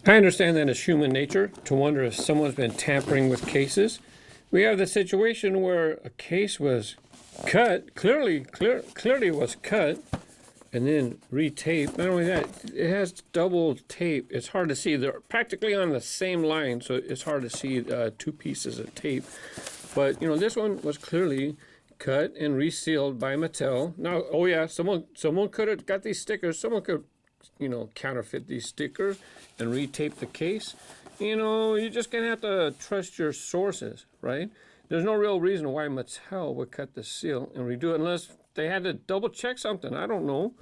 I understand that it's human nature to wonder if someone's been tampering with cases. We have the situation where a case was cut, clearly was cut, and then retaped. Not only that, it has double tape. It's hard to see. They're practically on the same line, so it's hard to see two pieces of tape. But you know, this one was clearly cut and resealed by Mattel. Now, oh yeah, someone could have got these stickers. Someone could, you know, counterfeit these stickers and retape the case. You know, you're just gonna have to trust your sources, right? There's no real reason why Mattel would cut the seal and redo it unless they had to double check something. I don't know.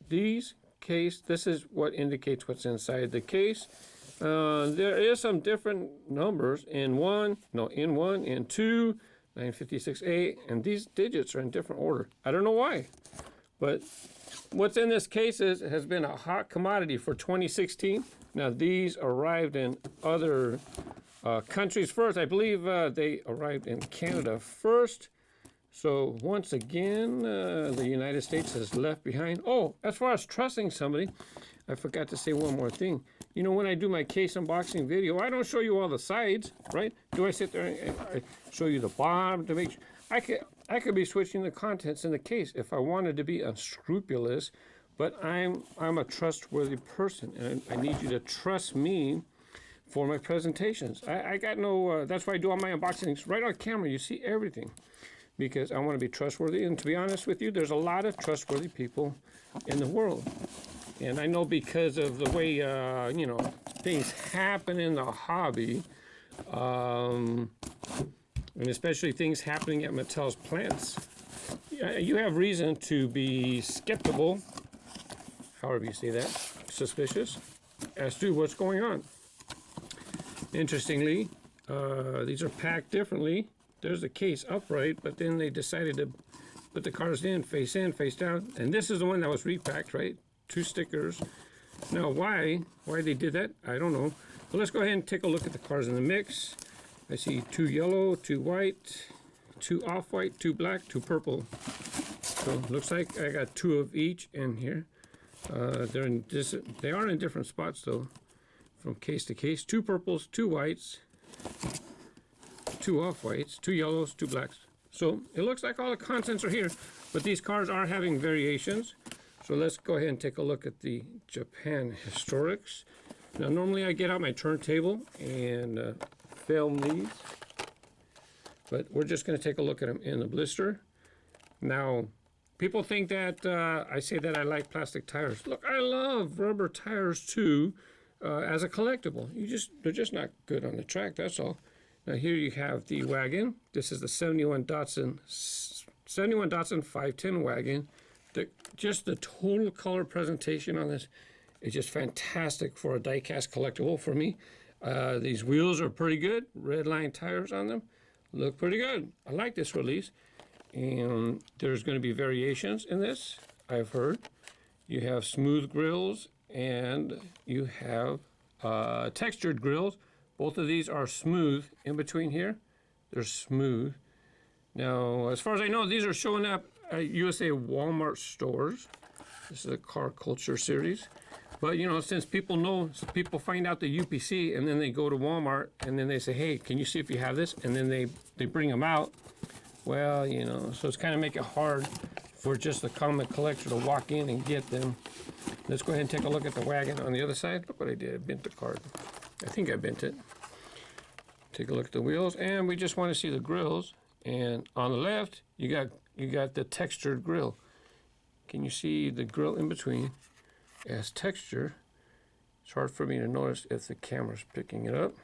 This is what indicates what's inside the case. There is some different numbers in one, in two, 956A, and these digits are in different order. I don't know why, but what's in this case has been a hot commodity for 2016. Now these arrived in other countries first. I believe they arrived in Canada first. So once again, the United States is left behind. Oh, as far as trusting somebody, I forgot to say one more thing. You know, when I do my case unboxing video, I don't show you all the sides, right? Do I sit there and I show you the bottom to make sure? I could be switching the contents in the case if I wanted to be unscrupulous, but I'm a trustworthy person, and I need you to trust me for my presentations. I got no, that's why I do all my unboxings right on camera. You see everything, because I want to be trustworthy. And to be honest with you, there's a lot of trustworthy people in the world. And I know because of the way, you know, things happen in the hobby, and especially things happening at Mattel's plants, you have reason to be skeptical, however you say that, suspicious, as to what's going on. Interestingly, these are packed differently. There's the case upright, but then they decided to put the cars in, face down. And this is the one that was repacked, right? 2 stickers. Now, why they did that, I don't know. But let's go ahead and take a look at the cars in the mix. I see 2 yellow, 2 white, 2 off-white, 2 black, 2 purple. So looks like I got 2 of each in here. They are in different spots though, from case to case. 2 purples, 2 whites, 2 off-whites, 2 yellows, 2 blacks. So it looks like all the contents are here, but these cars are having variations. So let's go ahead and take a look at the Japan Historics. Now normally I get out my turntable and film these, but we're just going to take a look at them in the blister. Now people think that I say that I like plastic tires. Look, I love rubber tires too, as a collectible. They're just not good on the track, that's all. Now here you have the wagon. This is the 71 Datsun 510 wagon. Just the total color presentation on this is just fantastic for a die-cast collectible for me. These wheels are pretty good. Red line tires on them. Look pretty good. I like this release. And there's going to be variations in this, I've heard. You have smooth grills and you have textured grills. Both of these are smooth. In between here, they're smooth. Now, as far as I know, these are showing up at USA Walmart stores. This is a car culture series. But you know, since people find out the UPC and then they go to Walmart and then they say, hey, can you see if you have this? And then they bring them out. Well, you know, so it's kind of make it hard for just the common collector to walk in and get them. Let's go ahead and take a look at the wagon on the other side. Look what I did, I bent the card. I think I bent it. Take a look at the wheels, and we just want to see the grills. And on the left, you got the textured grill. Can you see the grill in between? It has texture. It's hard for me to notice if the camera's picking it up.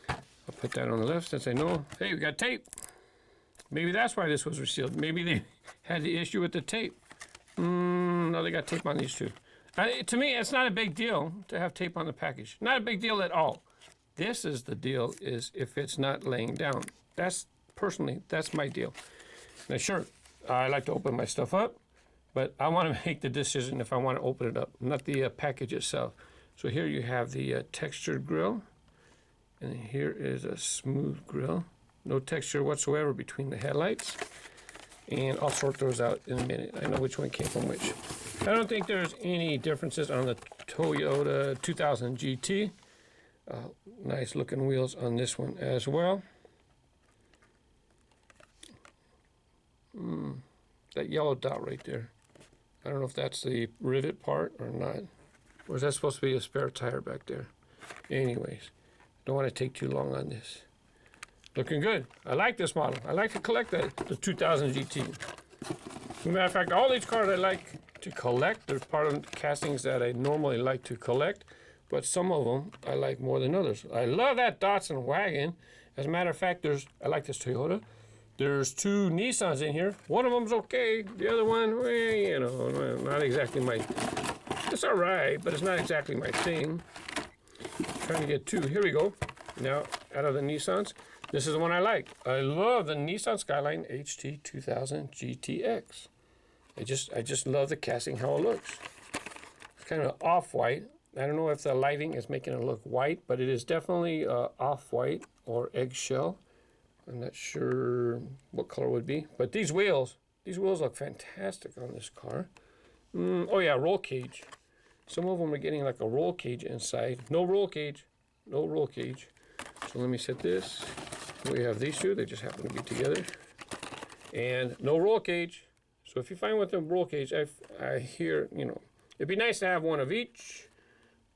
I'll put that on the left since I know. Hey, we got tape. Maybe that's why this was resealed. Maybe they had the issue with the tape. No, they got tape on these two. To me, it's not a big deal to have tape on the package. Not a big deal at all. This is the deal, is if it's not laying down. That's my deal. Now, sure, I like to open my stuff up, but I want to make the decision if I want to open it up, not the package itself. So here you have the textured grill, and here is a smooth grill. No texture whatsoever between the headlights. And I'll sort those out in a minute. I know which one came from which. I don't think there's any differences on the Toyota 2000 GT. Nice looking wheels on this one as well. That yellow dot right there. I don't know if that's the rivet part or not. Or is that supposed to be a spare tire back there? Anyways, don't want to take too long on this. Looking good. I like this model. I like to collect that, the 2000 GT. As a matter of fact, all these cars I like to collect. They're part of the castings that I normally like to collect, but some of them I like more than others. I love that Datsun Wagon. As a matter of fact, I like this Toyota. There's two Nissans in here. One of them's okay. The other one, well, you know, not exactly my... It's all right, but it's not exactly my thing. Trying to get two. Here we go. Now, out of the Nissans, this is the one I like. I love the Nissan Skyline HT 2000 GTX. I just love the casting, how it looks. It's kind of off-white. I don't know if the lighting is making it look white, but it is definitely off-white or eggshell. I'm not sure what color it would be, but these wheels look fantastic on this car. Oh yeah, roll cage. Some of them are getting like a roll cage inside. No roll cage, no roll cage. So let me set this. We have these two, they just happen to be together. And no roll cage. So if you find with the roll cage, I hear, you know, it'd be nice to have one of each,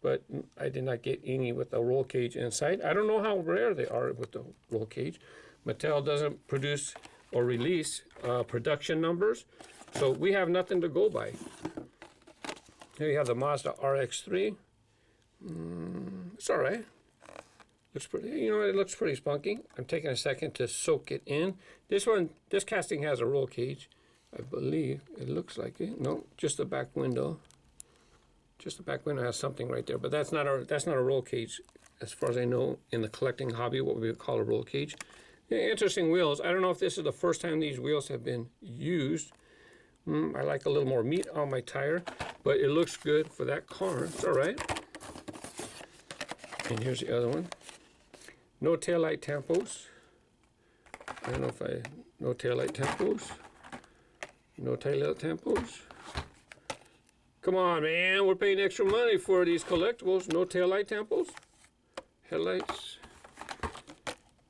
but I did not get any with a roll cage inside. I don't know how rare they are with the roll cage. Mattel doesn't produce or release production numbers, so we have nothing to go by. Here you have the Mazda RX-3. It's all right. Looks pretty, you know, it looks pretty spunky. I'm taking a second to soak it in. This casting has a roll cage, I believe. It looks like it. No, just the back window. Just the back window has something right there, but that's not a roll cage, as far as I know, in the collecting hobby, what we would call a roll cage. Yeah, interesting wheels. I don't know if this is the first time these wheels have been used. I like a little more meat on my tire, but it looks good for that car. It's all right. And here's the other one. No taillight tampos. I don't know if no taillight tampos. No taillight tampos. Come on, man. We're paying extra money for these collectibles. No taillight tampos. Headlights.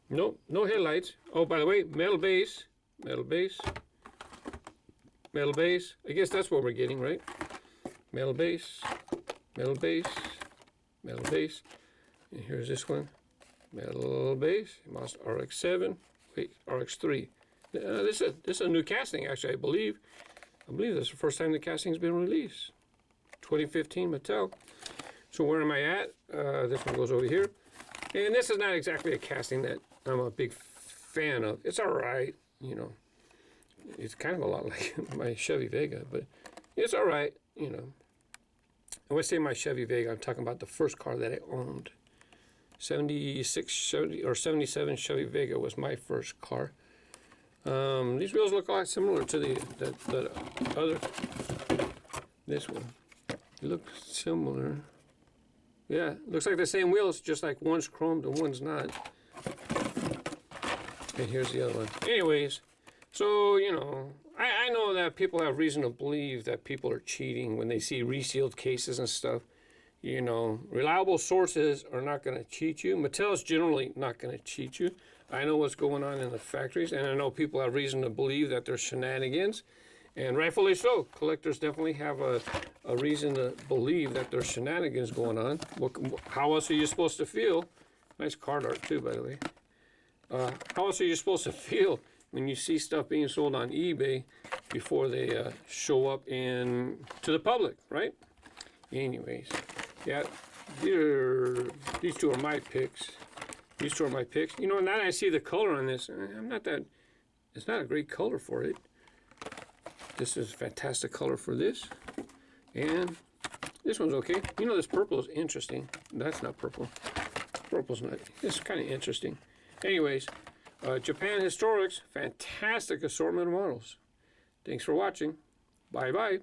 Nope, no headlights. Oh, by the way, metal base. Metal base. Metal base. I guess that's what we're getting, right? Metal base. Metal base. Metal base. And here's this one. Metal base. Mazda RX-7. Wait, RX-3. This is a new casting, actually, I believe. I believe this is the first time the casting's been released. 2015 Mattel. So where am I at? This one goes over here. And this is not exactly a casting that I'm a big fan of. It's all right, you know. It's kind of a lot like my Chevy Vega, but it's all right, you know. When I say my Chevy Vega, I'm talking about the first car that I owned. 76, 70, or 77 Chevy Vega was my first car. These wheels look a lot similar to the other. This one. It looks similar. Yeah, looks like the same wheels, just like one's chromed and one's not. And here's the other one. Anyways, so, you know, I know that people have reason to believe that people are cheating when they see resealed cases and stuff. You know, reliable sources are not going to cheat you. Mattel's generally not going to cheat you. I know what's going on in the factories, and I know people have reason to believe that there's shenanigans. And rightfully so. Collectors definitely have a reason to believe that there's shenanigans going on. How else are you supposed to feel? Nice card art too, by the way. How else are you supposed to feel when you see stuff being sold on eBay before they show up to the public, right? Anyways, yeah, these two are my picks. These two are my picks. You know, now that I see the color on this, it's not a great color for it. This is a fantastic color for this. And this one's okay. You know, this purple is interesting. That's not purple. Purple's not. It's kind of interesting. Anyways, Japan Historics, fantastic assortment of models. Thanks for watching. Bye-bye.